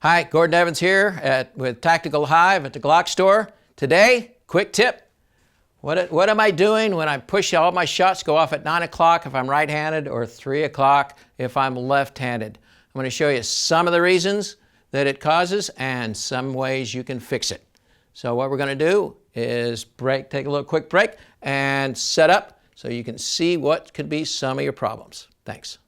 Hi, Gordon Evans here with Tactical Hyve at the Glock store. Today, quick tip. What am I doing when I push all my shots go off at 9 o'clock if I'm right-handed or 3 o'clock if I'm left-handed? I'm going to show you some of the reasons that it causes and some ways you can fix it. So what we're going to do is take a little quick break and set up so you can see what could be some of your problems. Thanks.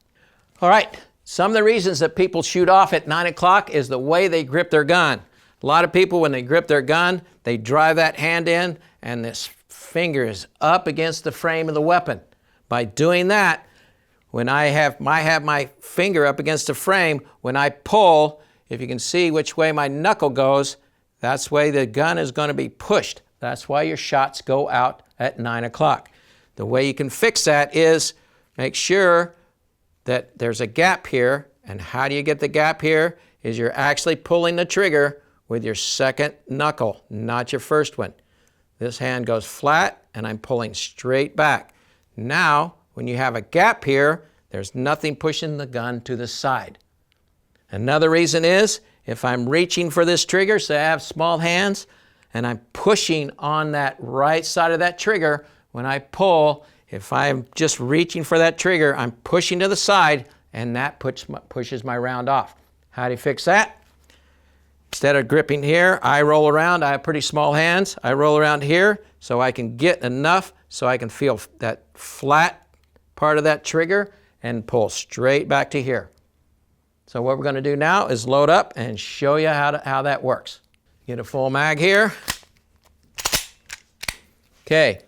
All right, some of the reasons that people shoot off at 9 o'clock is the way they grip their gun. A lot of people, when they grip their gun, they drive that hand in and this finger is up against the frame of the weapon. By doing that, when I have my finger up against the frame, when I pull, if you can see which way my knuckle goes, that's the way the gun is going to be pushed. That's why your shots go out at 9 o'clock. The way you can fix that is make sure that there's a gap here. And how do you get the gap here? Is you're actually pulling the trigger with your second knuckle, not your first one. This hand goes flat and I'm pulling straight back. Now, when you have a gap here, there's nothing pushing the gun to the side. Another reason is if I'm reaching for this trigger, say I have small hands, and I'm pushing on that right side of that trigger, when I pull, if I'm just reaching for that trigger, I'm pushing to the side, and that pushes my round off. How do you fix that? Instead of gripping here, I roll around. I have pretty small hands. I roll around here so I can get enough so I can feel that flat part of that trigger and pull straight back to here. So what we're going to do now is load up and show you how that works. Get a full mag here. Okay,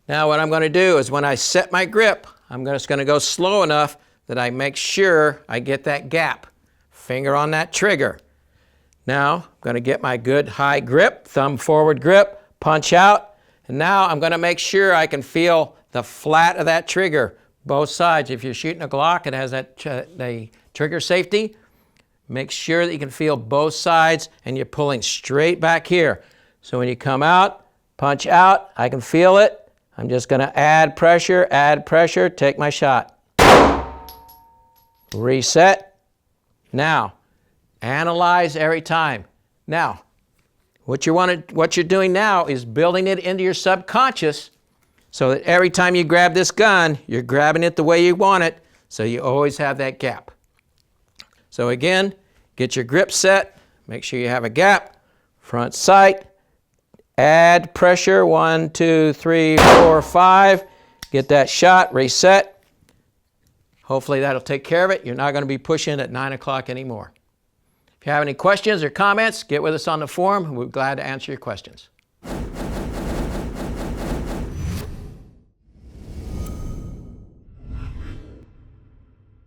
now what I'm going to do is when I set my grip, I'm just going to go slow enough that I make sure I get that gap. Finger on that trigger. Now I'm going to get my good high grip, thumb forward grip, punch out, and now I'm going to make sure I can feel the flat of that trigger, both sides. If you're shooting a Glock, it has that the trigger safety. Make sure that you can feel both sides and you're pulling straight back here. So when you come out, punch out, I can feel it. I'm just going to add pressure, take my shot. Reset. Now, analyze every time. Now, what you're doing now is building it into your subconscious so that every time you grab this gun, you're grabbing it the way you want it, so you always have that gap. So again, get your grip set, make sure you have a gap, front sight, add pressure, 1, 2, 3, 4, 5, get that shot, reset. Hopefully that'll take care of it. You're not going to be pushing at 9 o'clock anymore. If you have any questions or comments, get with us on the forum. We're glad to answer your questions.